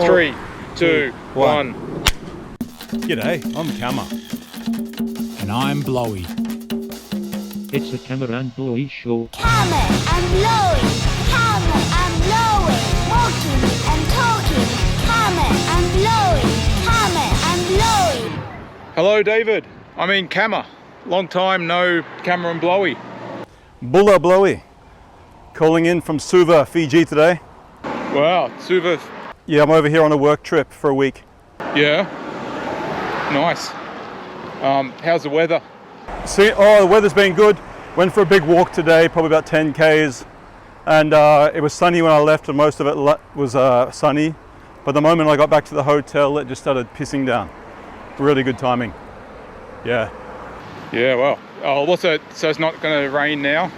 3, 2, 1. G'day, I'm Kama. And I'm Blowy. It's the Kama and Blowy show. Kama and Blowy, Kama and Blowy, walking and talking. Kama and Blowy, Kama and Blowy. Hello, David. I mean, Kama. Long time no Kama and Blowy. Bulla Blowy. Calling in from Suva, Fiji today. Wow, Suva. Yeah, I'm over here on a work trip for a week. Yeah. Nice. How's the weather? See, the weather's been good. Went for a big walk today, probably about 10 Ks. And it was sunny when I left, and most of it was sunny. But the moment I got back to the hotel, it just started pissing down. Really good timing. Yeah. Yeah, well. Oh, so it's not going to rain now?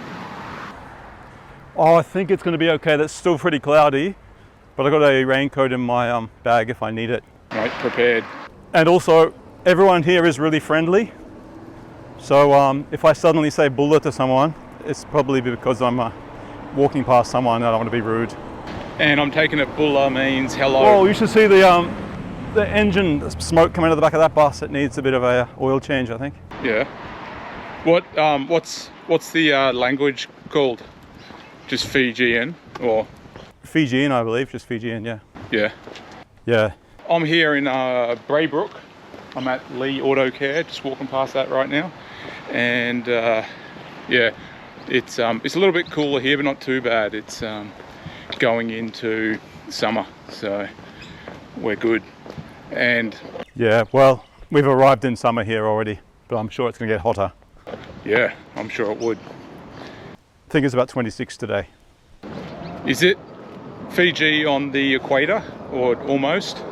Oh, I think it's going to be okay. That's still pretty cloudy, but I got a raincoat in my bag if I need it. Right, prepared. And also, everyone here is really friendly. So if I suddenly say bulla to someone, it's probably because I'm walking past someone and I don't want to be rude. And I'm taking it bulla means hello. Oh, you should see the engine smoke coming out of the back of that bus. It needs a bit of a oil change, I think. Yeah. What's the language called? Just Fijian or? Fijian, I believe, just Fijian, yeah. Yeah. Yeah. I'm here in Braybrook. I'm at Lee Auto Care, just walking past that right now. And yeah, it's a little bit cooler here, but not too bad. It's going into summer, so we're good. And yeah, well, we've arrived in summer here already, but I'm sure it's going to get hotter. Yeah, I'm sure it would. I think it's about 26 today. Is it Fiji on the equator, or almost?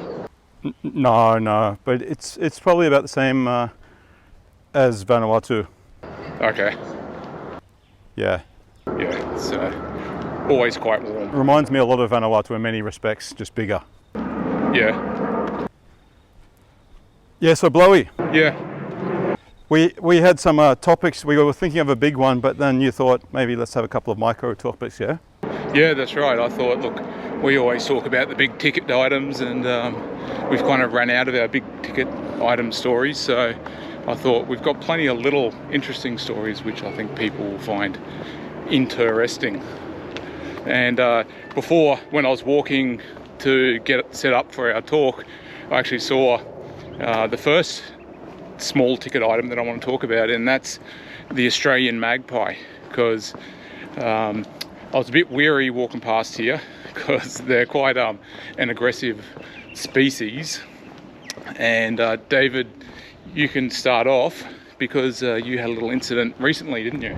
No, but it's probably about the same as Vanuatu. Okay. Yeah. Yeah, it's always quite warm. Reminds me a lot of Vanuatu in many respects, just bigger. Yeah. Yeah, so Blowy. Yeah. We had some topics. We were thinking of a big one, but then you thought maybe let's have a couple of micro topics, yeah? Yeah, that's right. I thought, look, we always talk about the big ticket items, and we've kind of run out of our big ticket item stories. So I thought we've got plenty of little interesting stories which I think people will find interesting. And before, when I was walking to get it set up for our talk, I actually saw the first small ticket item that I want to talk about, and that's the Australian magpie, because I was a bit weary walking past here because they're quite an aggressive species. And David, you can start off because you had a little incident recently, didn't you?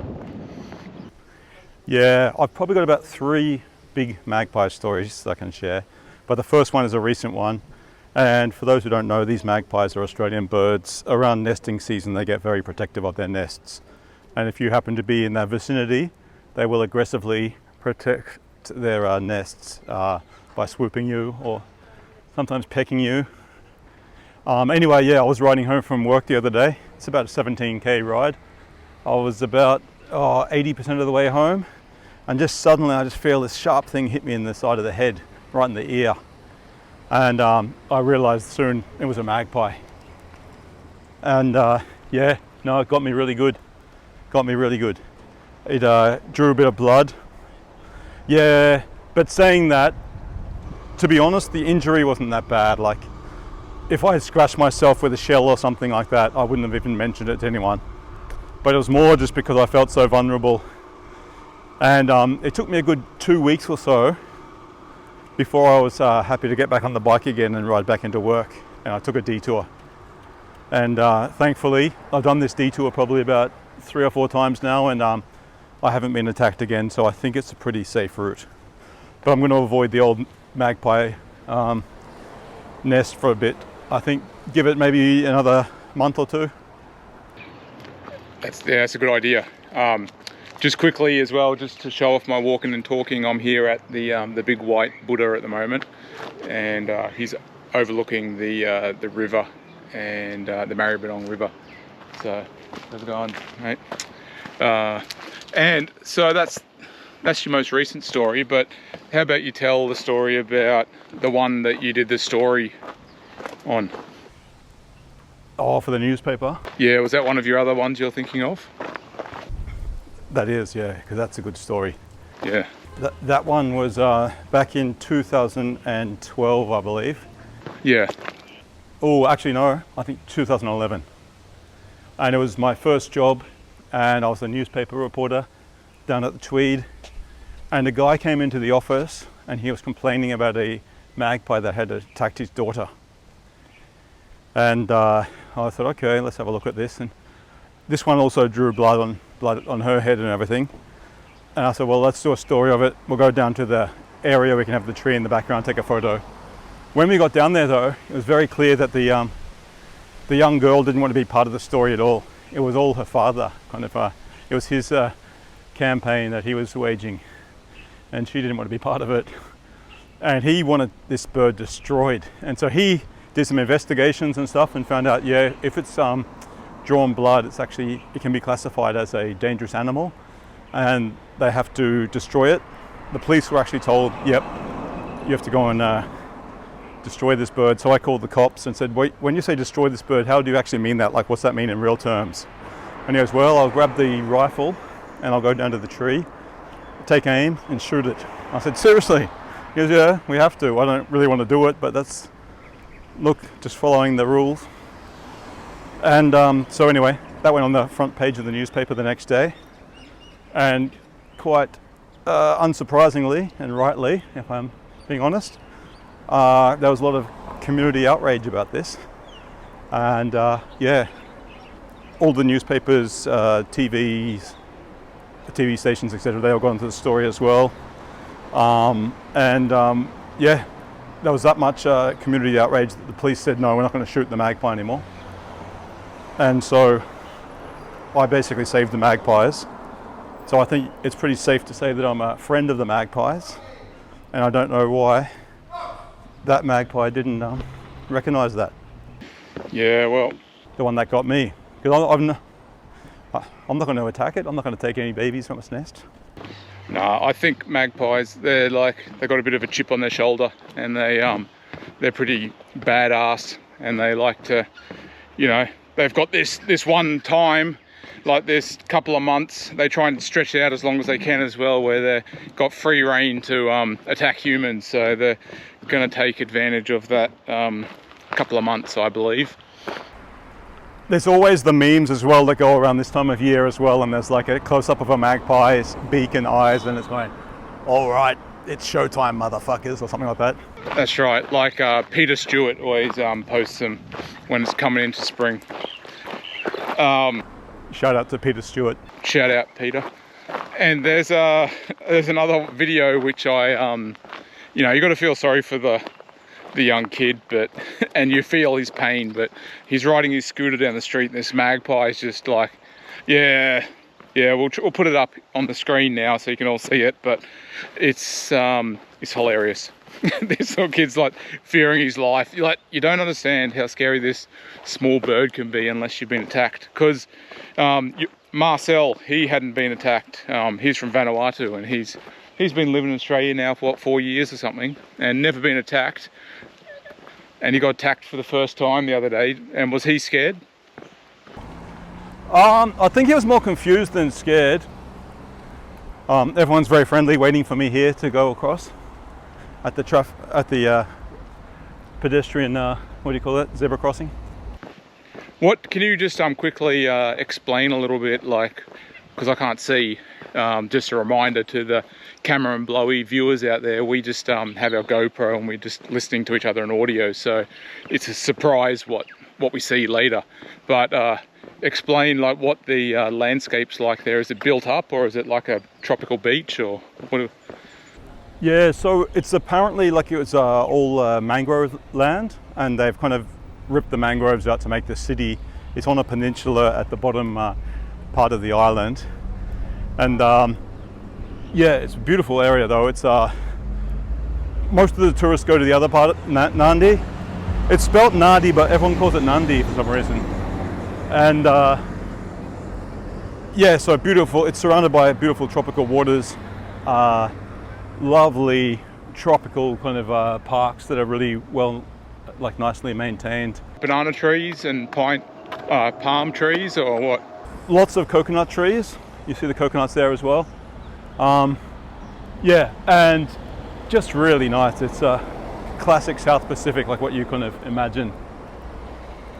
Yeah, I've probably got about 3 big magpie stories that I can share, but the first one is a recent one. And for those who don't know, these magpies are Australian birds. Around nesting season, they get very protective of their nests. And if you happen to be in that vicinity, they will aggressively protect their nests by swooping you or sometimes pecking you. Anyway, yeah, I was riding home from work the other day. It's about a 17K ride. I was about 80% of the way home, and just suddenly I just feel this sharp thing hit me in the side of the head, right in the ear. And I realized soon it was a magpie. And yeah, no, it got me really good. It drew a bit of blood. Yeah, but saying that, to be honest, the injury wasn't that bad. Like, if I had scratched myself with a shell or something like that, I wouldn't have even mentioned it to anyone. But it was more just because I felt so vulnerable. And it took me a good 2 weeks or so before I was happy to get back on the bike again and ride back into work. And I took a detour. And thankfully, I've done this detour probably about 3 or 4 times now, and I haven't been attacked again, so I think it's a pretty safe route. But I'm going to avoid the old magpie nest for a bit. I think give it maybe another month or 2. That's a good idea. Just quickly as well, just to show off my walking and talking, I'm here at the big white Buddha at the moment, and he's overlooking the river and the Maribyrnong River. So how's it going, mate? And so that's that's your most recent story, but how about you tell the story about the one that you did the story on? Oh, for the newspaper? Yeah, was that one of your other ones you're thinking of? That is, yeah, because that's a good story. Yeah. That one was back in 2012, I believe. Yeah. Oh, actually no, I think 2011. And it was my first job, and I was a newspaper reporter down at the Tweed. And a guy came into the office and he was complaining about a magpie that had attacked his daughter. And I thought, okay, let's have a look at this. And this one also drew blood on her head and everything. And I said, well, let's do a story of it. We'll go down to the area, we can have the tree in the background, take a photo. When we got down there though, it was very clear that the young girl didn't want to be part of the story at all. It was all her father, kind of, it was his campaign that he was waging. And she didn't want to be part of it. And he wanted this bird destroyed. And so he did some investigations and stuff and found out, yeah, if it's drawn blood, it can be classified as a dangerous animal and they have to destroy it. The police were actually told, yep, you have to go and destroy this bird. So I called the cops and said, wait, when you say destroy this bird, how do you actually mean that? Like, what's that mean in real terms? And he goes, well, I'll grab the rifle and I'll go down to the tree, take aim and shoot it. I said, seriously? He goes, yeah, we have to. I don't really want to do it, but that's, look, just following the rules. And so anyway, that went on the front page of the newspaper the next day. And quite unsurprisingly and rightly, if I'm being honest, there was a lot of community outrage about this. And yeah, all the newspapers, TV stations, etc., they all got into the story as well. Yeah, there was that much community outrage that the police said, no, we're not going to shoot the magpie anymore. And so I basically saved the magpies. So I think it's pretty safe to say that I'm a friend of the magpies. And I don't know why that magpie didn't recognize that. Yeah, well, the one that got me. Because I'm not going to attack it. I'm not going to take any babies from its nest. no, I think magpies, they've got a bit of a chip on their shoulder, and they're pretty badass, and they like to, you know, they've got this one time, like this couple of months, they try and stretch it out as long as they can as well, where they've got free reign to attack humans. So they're going to take advantage of that couple of months, I believe. There's always the memes as well that go around this time of year as well, and there's like a close-up of a magpie's beak and eyes, and it's going, all right, it's showtime, motherfuckers, or something like that. That's right, like Peter Stewart always posts them when it's coming into spring. Shout out to Peter Stewart. Shout out, Peter. And there's another video which I, you know, you got to feel sorry for the young kid, but and you feel his pain, but he's riding his scooter down the street and this magpie is just like, yeah, we'll put it up on the screen now so you can all see it, but it's hilarious. This little kid's like fearing his life. You don't understand how scary this small bird can be unless you've been attacked, because Marcel, he hadn't been attacked. He's from Vanuatu, and he's been living in Australia now for what, 4 years or something, and never been attacked. And he got attacked for the first time the other day. And was he scared? I think he was more confused than scared. Everyone's very friendly, waiting for me here to go across at the pedestrian, what do you call it, zebra crossing. What can you just quickly explain a little bit, like, because I can't see, just a reminder to the camera and Blowy viewers out there, we just have our GoPro and we're just listening to each other in audio, so it's a surprise what we see later. But explain like what the landscape's like there. Is it built up, or is it like a tropical beach, or what? Yeah, so it's apparently like it was all mangrove land, and they've kind of ripped the mangroves out to make the city. It's on a peninsula at the bottom part of the island, and yeah, it's a beautiful area though. It's most of the tourists go to the other part, Nandi. It's spelt Nadi, but everyone calls it Nandi for some reason. And yeah, so beautiful. It's surrounded by beautiful tropical waters, lovely tropical kind of parks that are really well, like nicely maintained. Banana trees and palm trees, or what? Lots of coconut trees. You see the coconuts there as well. Yeah, and just really nice. It's a classic South Pacific, like what you kind of imagine.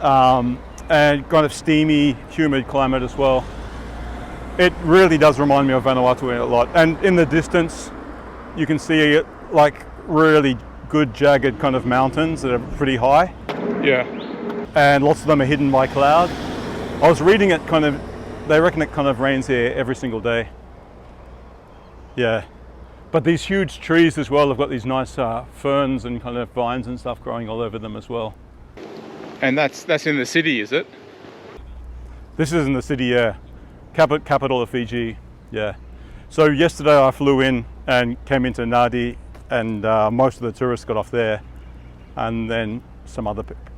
And kind of steamy, humid climate as well. It really does remind me of Vanuatu a lot. And in the distance, you can see like really good jagged kind of mountains that are pretty high. Yeah. And lots of them are hidden by cloud. I was reading it they reckon it kind of rains here every single day. Yeah. But these huge trees as well have got these nice ferns and kind of vines and stuff growing all over them as well. And that's in the city, is it? This is in the city, yeah. Capital of Fiji, yeah. So yesterday I flew in and came into Nadi, and most of the tourists got off there. And then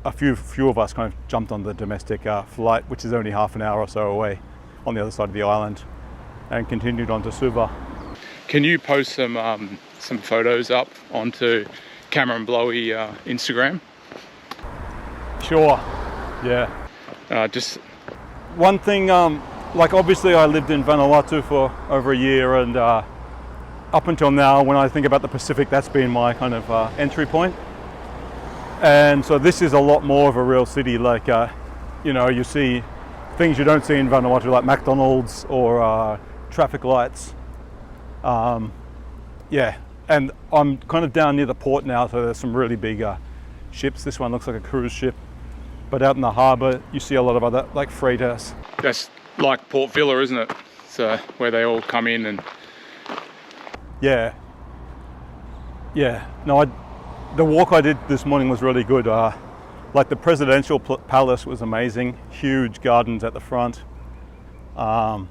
a few of us kind of jumped on the domestic flight, which is only half an hour or so away on the other side of the island, and continued on to Suva. Can you post some photos up onto Cameron Blowy Instagram? Sure, yeah. Just one thing, like obviously I lived in Vanuatu for over a year, and up until now, when I think about the Pacific, that's been my kind of entry point. And so this is a lot more of a real city, like, you know, you see things you don't see in Vanuatu, like McDonald's or traffic lights. Yeah, and I'm kind of down near the port now, so there's some really big ships. This one looks like a cruise ship, but out in the harbour you see a lot of other like freighters. that's like Port Villa, isn't it? So where they all come in and Yeah. No, the walk I did this morning was really good. Like the presidential palace was amazing, huge gardens at the front, and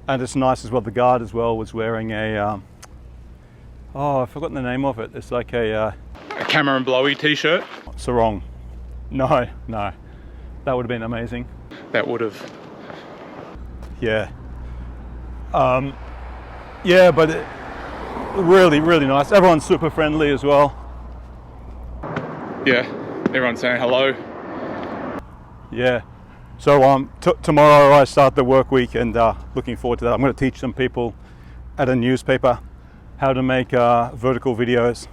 it's nice as well. The guard as well was wearing a I've forgotten the name of it. It's like a Cameron Blowy t-shirt. sarong. No, that would have been amazing. That would have. Yeah. Yeah, but really, really nice. Everyone's super friendly as well. Yeah, everyone's saying hello. Yeah. So tomorrow I start the work week, and looking forward to that. I'm going to teach some people at a newspaper how to make vertical videos.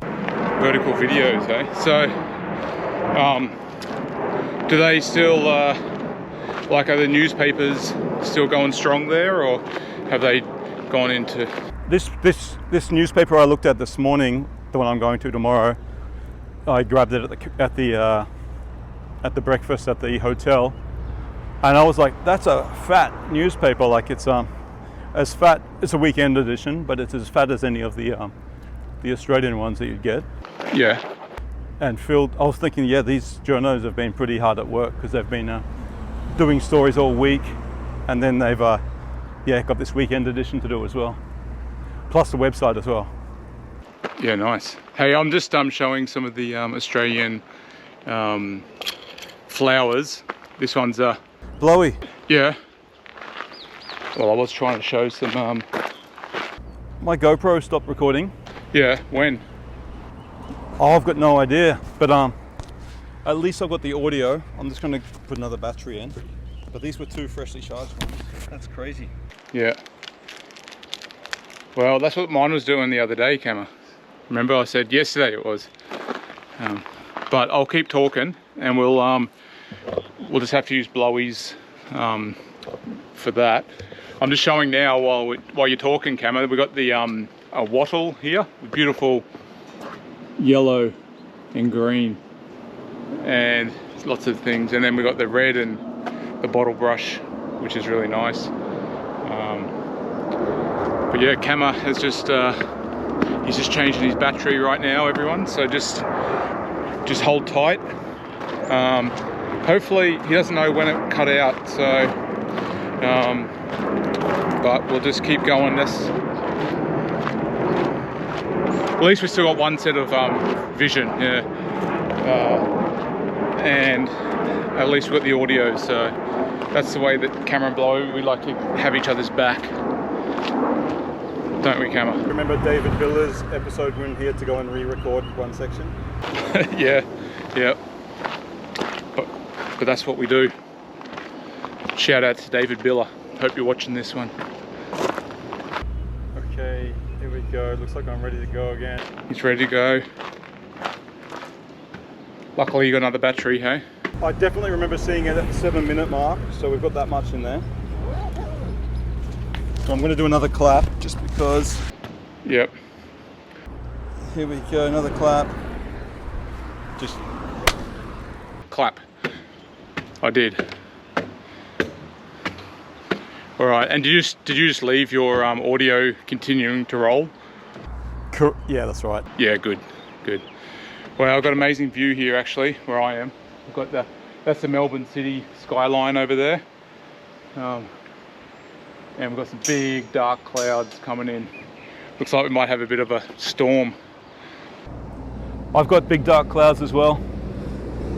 Vertical videos, eh? So, do they still, like, are the newspapers still going strong there, or have they gone into... This newspaper I looked at this morning, the one I'm going to tomorrow, I grabbed it at the breakfast at the hotel, and I was like, that's a fat newspaper. Like, it's as fat, it's a weekend edition, but it's as fat as any of the Australian ones that you'd get. Yeah. And filled. I was thinking, yeah, these journos have been pretty hard at work, because they've been doing stories all week, and then they've got this weekend edition to do as well, plus the website as well. Yeah, nice. Hey, I'm just showing some of the Australian flowers. This one's Blowy. yeah. Well, I was trying to show some My GoPro stopped recording. yeah, when? Oh, I've got no idea, but at least I've got the audio. I'm just going to put another battery in, but these were 2 freshly charged ones. That's crazy. Yeah. Well, that's what mine was doing the other day, Camma. Remember I said yesterday it was. But I'll keep talking, and we'll just have to use Blowy's for that. I'm just showing now while you're talking, Camma. We've got the a wattle here, beautiful yellow and green, and lots of things. And then we've got the red and the bottle brush, which is really nice. But yeah, Camma has just he's just changing his battery right now, everyone. So just hold tight. Hopefully he doesn't know when it cut out, so but we'll just keep going this. At least we've still got one set of vision, yeah. And at least we've got the audio, so that's the way that Cameron Blowy, we like to have each other's back. don't we, Cammer? Remember David Villa's episode when he had to go and re-record one section? Yeah. But that's what we do. Shout out to David Biller. Hope you're watching this one. Okay, here we go. Looks like I'm ready to go again. He's ready to go. Luckily you got another battery, hey? I definitely remember seeing it at the 7-minute mark, so we've got that much in there. So I'm going to do another clap just because. Yep. Here we go, another clap. Just Clap. I did. All right, and did you just leave your audio continuing to roll? yeah, that's right. Yeah, good. Well, I've got an amazing view here actually, where I am. I've got that's the Melbourne city skyline over there. And we've got some big dark clouds coming in. Looks like we might have a bit of a storm. I've got big dark clouds as well,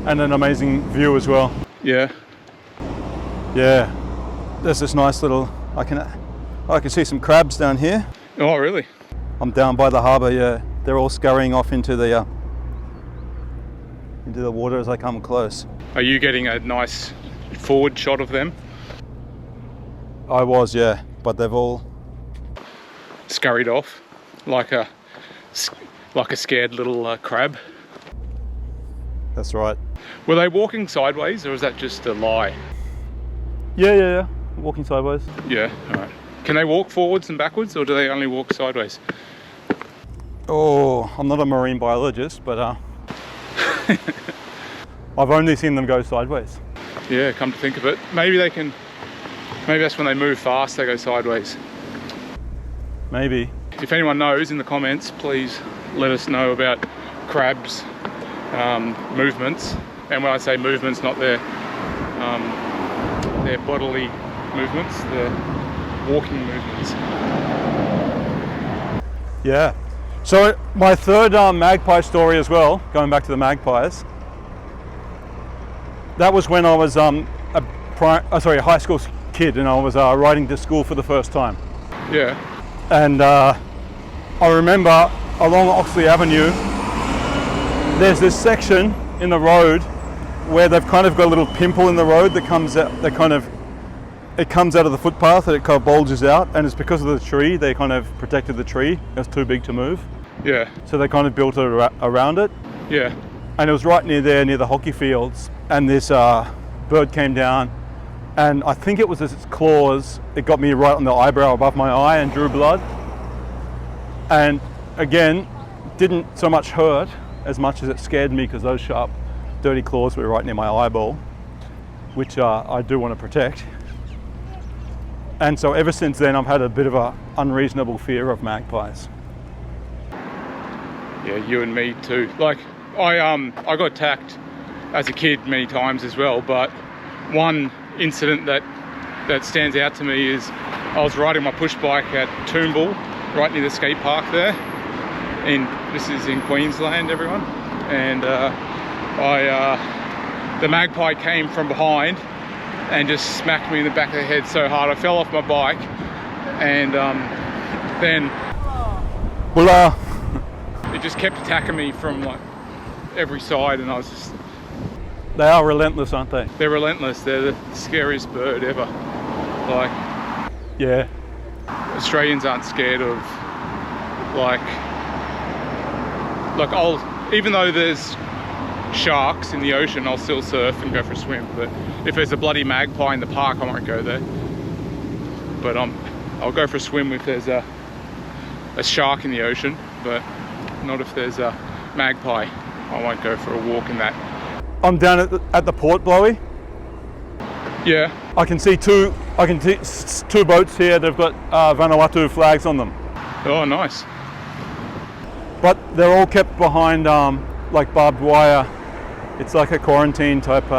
and an amazing view as well. Yeah. Yeah, there's this nice little, I can see some crabs down here. Oh, really? I'm down by the harbour, yeah. They're all scurrying off into the water as I come close. Are you getting a nice forward shot of them? I was, yeah, but they've all Scurried off like a scared little crab. That's right. Were they walking sideways, or is that just a lie? Yeah. Walking sideways. Yeah, all right. Can they walk forwards and backwards, or do they only walk sideways? Oh, I'm not a marine biologist, but I've only seen them go sideways. Yeah, come to think of it. Maybe that's when they move fast, they go sideways. Maybe. If anyone knows in the comments, please let us know about crabs' movements. And when I say movements, not their bodily movements, their walking movements. Yeah. So my third magpie story as well, going back to the magpies, that was when I was a high school kid, and I was riding to school for the first time. Yeah. And I remember along Oxley Avenue, there's this section in the road where they've kind of got a little pimple in the road that comes out, it comes out of the footpath and it kind of bulges out, and it's because of the tree. They kind of protected the tree. It was too big to move. Yeah. So they kind of built it around it. Yeah. And it was right near there, near the hockey fields. And this bird came down, and I think it was its claws. It got me right on the eyebrow above my eye and drew blood. And again, didn't so much hurt as much as it scared me, because those sharp, dirty claws were right near my eyeball, which I do want to protect. And so ever since then, I've had a bit of an unreasonable fear of magpies. Yeah, you and me too. Like, I got attacked as a kid many times as well, but one incident that stands out to me is I was riding my push bike at Toombul, right near the skate park there. This is in Queensland, everyone. And the magpie came from behind and just smacked me in the back of the head so hard. I fell off my bike, and then it just kept attacking me from like every side, and I was just... They are relentless, aren't they? They're relentless. They're the scariest bird ever. Like, yeah, Australians aren't scared of even though there's sharks in the ocean, I'll still surf and go for a swim. But if there's a bloody magpie in the park, I won't go there. But I'll go for a swim if there's a shark in the ocean, but not if there's a magpie. I won't go for a walk in that. I'm down at the port, Blowy. Yeah. I can see two boats here. They've got Vanuatu flags on them. Oh, nice. But they're all kept behind like barbed wire. It's like a quarantine type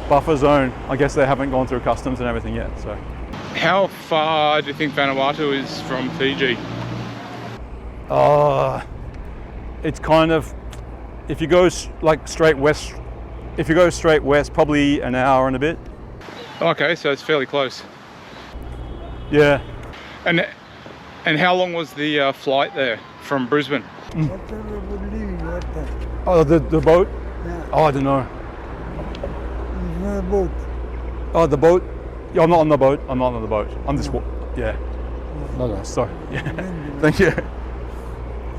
buffer zone. I guess they haven't gone through customs and everything yet. So, how far do you think Vanuatu is from Fiji? It's kind of, if you go like straight west, probably an hour and a bit. Okay, so it's fairly close. Yeah. And And how long was the flight there from Brisbane? Oh, the boat? Yeah. Oh, I don't know. It's not a boat. Oh, the boat? Yeah, I'm not on the boat. I'm not on the boat. I'm just, yeah. Okay, sorry. Yeah. Thank you.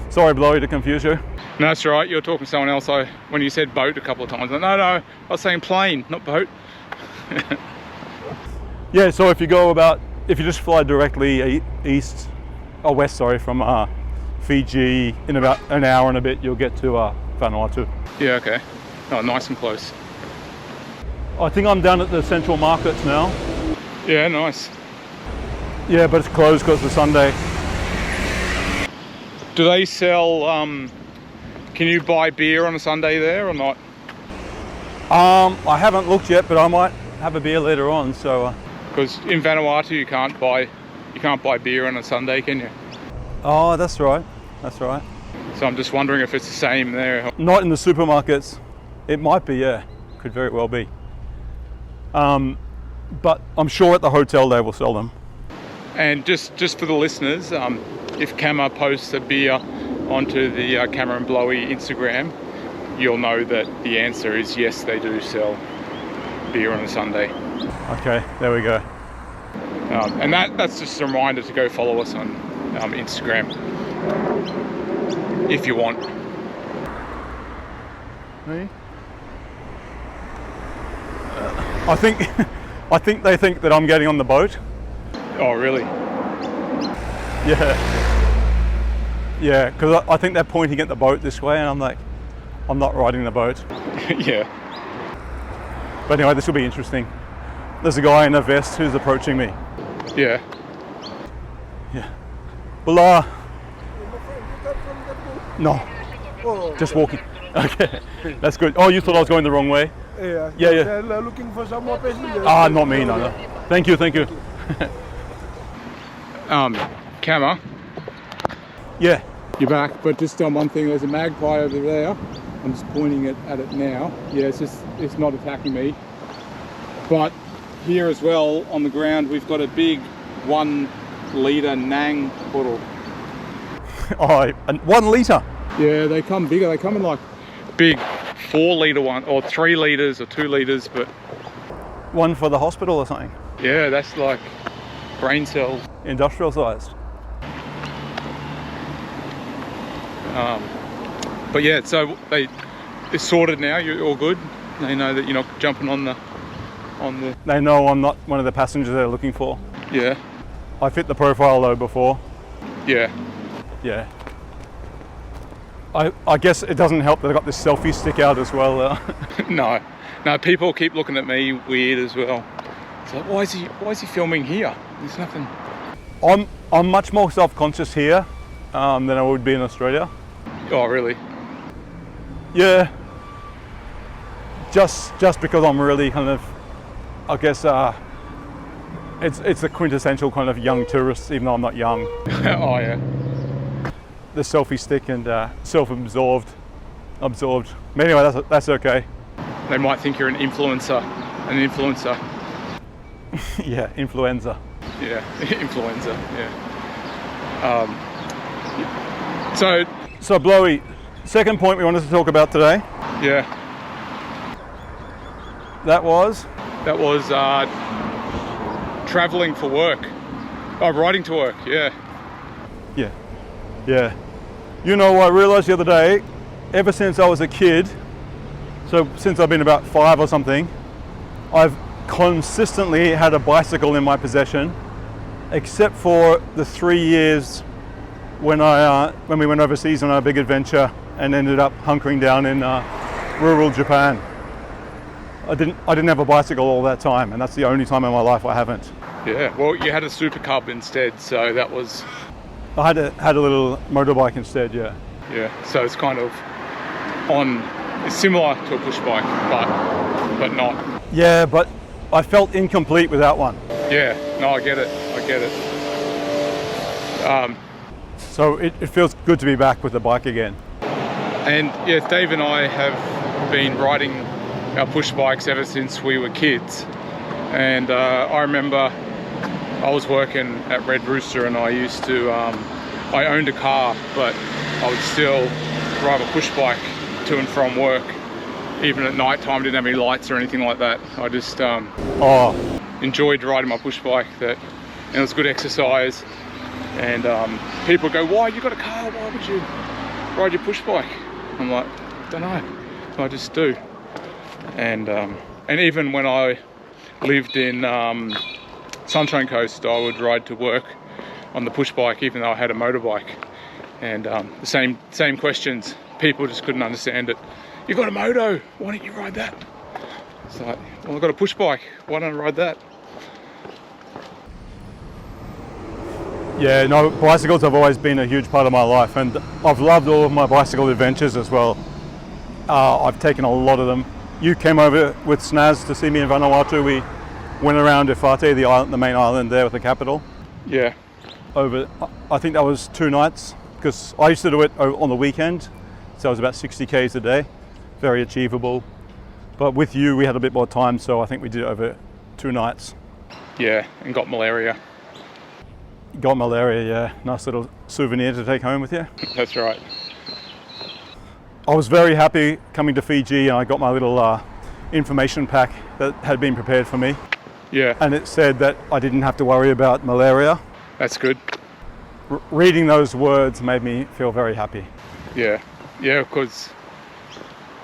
Sorry, Blowy, to confuse you. No, that's right. You were talking to someone else. When you said boat a couple of times, no, I was saying plane, not boat. Yeah, so if you just fly directly east, or west, sorry, from Fiji, in about an hour and a bit, you'll get to Vanuatu. Yeah, okay. Oh, nice and close. I think I'm down at the central markets now. Yeah, nice. Yeah, but it's closed because it's Sunday. Do they sell, can you buy beer on a Sunday there or not? I haven't looked yet, but I might have a beer later on, so... Because in Vanuatu you can't buy beer on a Sunday, can you? Oh, that's right. That's right. So I'm just wondering if it's the same there. Not in the supermarkets. It might be, yeah. Could very well be. But I'm sure at the hotel they will sell them. And just for the listeners, if Kama posts a beer onto the Cameron Blowy Instagram, you'll know that the answer is yes, they do sell beer on a Sunday. Okay, there we go. And that's just a reminder to go follow us on Instagram if you want. Me? I think they think that I'm getting on the boat. Oh, really? Yeah. Yeah, because I think they're pointing at the boat this way, and I'm like, I'm not riding the boat. Yeah. But anyway, this will be interesting. There's a guy in a vest who's approaching me. Yeah. Yeah. Well, no, just walking. Okay, that's good. Oh, you thought I was going the wrong way? Yeah. Yeah. They're looking for some more passengers. Ah, not me, no. Thank you. Kama, Yeah. you're back, but just on one thing, there's a magpie over there. I'm just pointing at it now. Yeah, it's not attacking me. But here as well, on the ground, we've got a big 1 litre Nang bottle. Oh, 1 litre. Yeah, they come bigger. They come in like big 4 litre one, or 3 litres or 2 litres, but One for the hospital or something. yeah, that's like brain cells. Industrial sized. But yeah, so it's sorted now. You're all good. They know that you're not jumping on the. They know I'm not one of the passengers they're looking for. Yeah, I fit the profile though before. yeah. Yeah. I guess it doesn't help that I got this selfie stick out as well. No, people keep looking at me weird as well. It's like, why is he filming here? There's nothing. I'm much more self-conscious here than I would be in Australia. Oh, really? Yeah. Just because I'm really kind of, I guess it's a quintessential kind of young tourist, even though I'm not young. Oh yeah. The selfie stick and absorbed. But anyway, that's okay. They might think you're an influencer. Yeah, influenza. Yeah, influenza. Yeah. So Blowy, second point we wanted to talk about today. Yeah, That was traveling for work. Oh, riding to work. Yeah. Yeah. You know, I realized the other day, ever since I was a kid, so since I've been about 5 or something, I've consistently had a bicycle in my possession, except for the 3 years when we went overseas on our big adventure and ended up hunkering down in rural Japan. I didn't have a bicycle all that time, and that's the only time in my life I haven't. Yeah. Well, you had a super cub instead, so that was. I had a little motorbike instead, yeah. Yeah. So it's kind of it's similar to a push bike, but not. Yeah, but I felt incomplete without one. Yeah. No, I get it. So it feels good to be back with the bike again. And yeah, Dave and I have been riding our push bikes ever since we were kids. And I remember I was working at Red Rooster, and I used to, I owned a car, but I would still drive a push bike to and from work. Even at night time, didn't have any lights or anything like that. I just enjoyed riding my push bike, and it was good exercise. And people go, why, you got a car, why would you ride your push bike? I'm like, don't know, I just do. And even when I lived in Sunshine Coast, I would ride to work on the push bike, even though I had a motorbike. And the same questions, people just couldn't understand it. You got a moto, why don't you ride that? It's like, well, I've got a push bike, why don't I ride that? Yeah, no, bicycles have always been a huge part of my life, and I've loved all of my bicycle adventures as well. I've taken a lot of them. You came over with Snaz to see me in Vanuatu. We went around Efate, the main island there with the capital. Yeah. I think that was 2 nights, because I used to do it on the weekend, so it was about 60 k's a day, very achievable. But with you, we had a bit more time, so I think we did it over 2 nights. Yeah, and got malaria. Got malaria, yeah. Nice little souvenir to take home with you. That's right. I was very happy coming to Fiji, and I got my little information pack that had been prepared for me. Yeah. And it said that I didn't have to worry about malaria. That's good. Reading those words made me feel very happy. Yeah. Yeah, because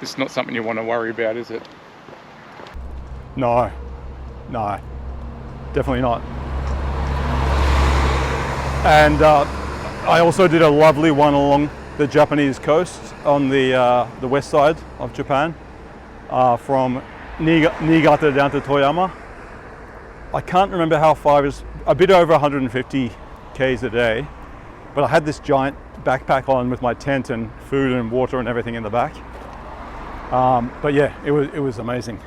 it's not something you want to worry about, is it? No, definitely not. And I also did a lovely one along the Japanese coast on the west side of Japan, from Niigata down to Toyama. I can't remember how far, it was a bit over 150 k's a day, but I had this giant backpack on with my tent and food and water and everything in the back. But yeah, it was amazing.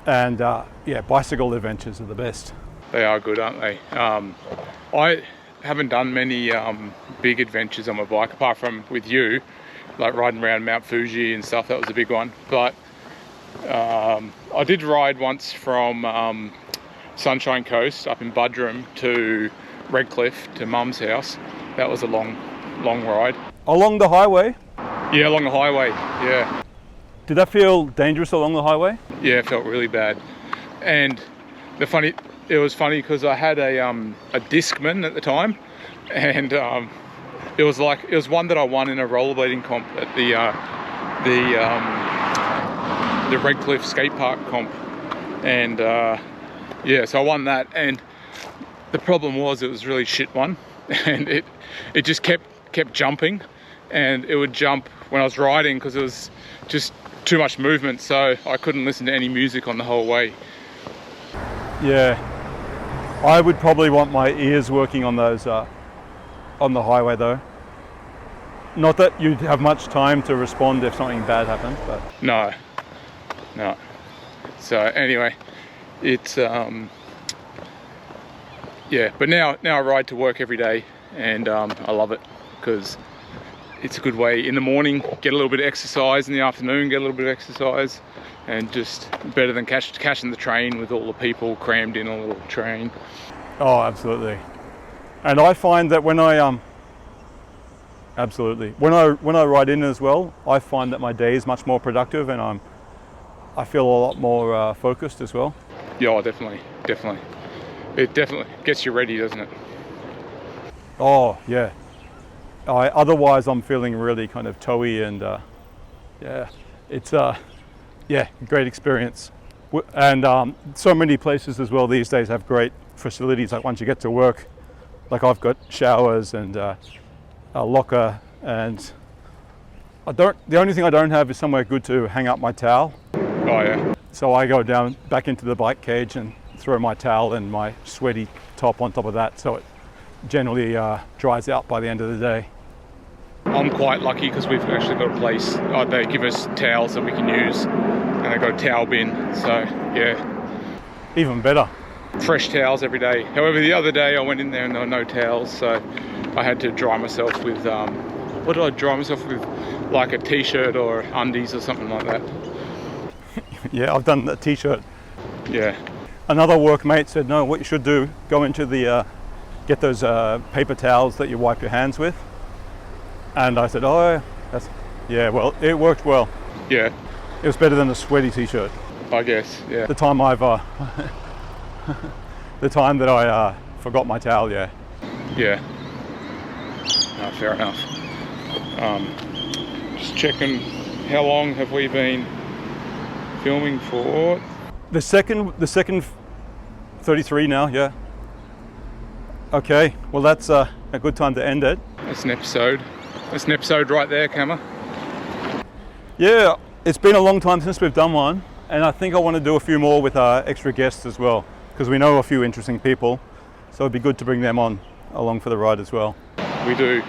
And yeah, bicycle adventures are the best. They are good, aren't they? I haven't done many big adventures on my bike, apart from with you, like riding around Mount Fuji and stuff. That was a big one. But I did ride once from Sunshine Coast up in Budrum to Redcliffe to Mum's house. That was a long ride. Along the highway? Yeah, along the highway, yeah. Did that feel dangerous along the highway? Yeah, it felt really bad. And it was funny because I had a Discman at the time, and it was one that I won in a rollerblading comp at the Redcliffe skate park comp, and yeah, so I won that. And the problem was it was a really shit one, and it just kept jumping, and it would jump when I was riding because it was just too much movement, so I couldn't listen to any music on the whole way. Yeah, I would probably want my ears working on those on the highway though. Not that you'd have much time to respond if something bad happened, but No. So anyway, it's yeah. But now I ride to work every day, and I love it because it's a good way in the morning, get a little bit of exercise, in the afternoon, get a little bit of exercise, and just better than catching the train with all the people crammed in a little train. oh, absolutely. And I find that when I when I ride in as well, I find that my day is much more productive, and I feel a lot more focused as well. Yeah, definitely. It definitely gets you ready, doesn't it? Oh yeah. Otherwise I'm feeling really kind of toey, and yeah, it's yeah, great experience. And so many places as well these days have great facilities. Like once you get to work, like I've got showers and a locker, and the only thing I don't have is somewhere good to hang up my towel. Oh yeah. So I go down back into the bike cage and throw my towel and my sweaty top on top of that, so it generally dries out by the end of the day. I'm quite lucky because we've actually got a place, they give us towels that we can use, and they've got a towel bin, so yeah. Even better. Fresh towels every day. However, the other day I went in there and there were no towels, so I had to dry myself with, what did I dry myself with? Like a t-shirt or undies or something like that. Yeah, I've done the t-shirt. Yeah. another workmate said, no, what you should do, go into the, get those paper towels that you wipe your hands with. And I said, oh, yeah, well, it worked well. Yeah, It was better than a sweaty t-shirt. I guess, yeah. The time the time that I forgot my towel, yeah. Yeah. No, fair enough. Just checking, how long have we been filming for? The second 33 now, yeah. Okay, well that's a good time to end it. That's an episode. That's an episode right there, Cammer. Yeah, it's been a long time since we've done one, and I think I want to do a few more with our extra guests as well, because we know a few interesting people, so it'd be good to bring them on along for the ride as well. We do,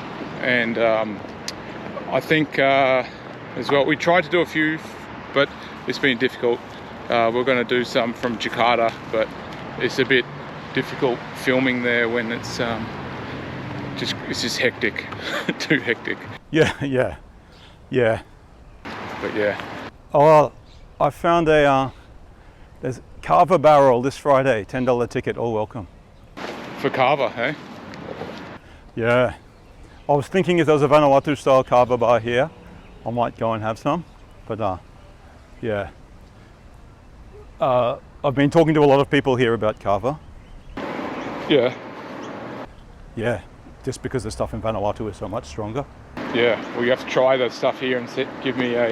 and I think as well, we tried to do a few, but it's been difficult. We're going to do some from Jakarta, but it's a bit difficult filming there when it's just hectic, too hectic. Yeah. But yeah, Oh, I found there's Carver Barrel this Friday, $10 ticket, all welcome. for Carver, hey? Yeah. I was thinking if there was a Vanuatu style Carver bar here, I might go and have some, but yeah. I've been talking to a lot of people here about Carver. Yeah, Yeah, just because the stuff in Vanuatu is so much stronger. yeah. Well, you have to try the stuff here and give me a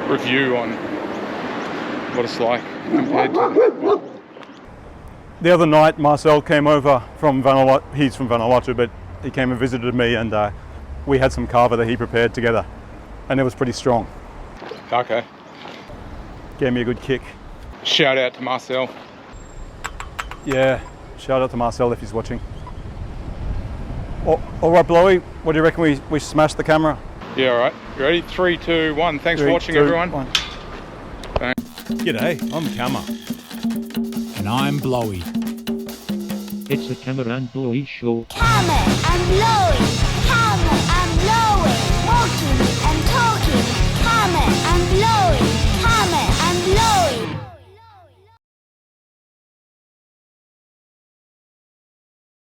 review on what it's like compared to. The other night, Marcel came over from Vanuatu. He's from Vanuatu, but he came and visited me, and we had some Carver that he prepared together, and it was pretty strong. Okay. Gave me a good kick. Shout out to Marcel. Yeah, shout out to Marcel if he's watching. All right, Blowy, what do you reckon we smash the camera? Yeah, all right. You ready? 3, 2, 1. Thanks for 3, watching, 2, everyone. 1. G'day, I'm Cammer. And I'm Blowy. It's the Camera and Blowy Show. Camera and Blowy.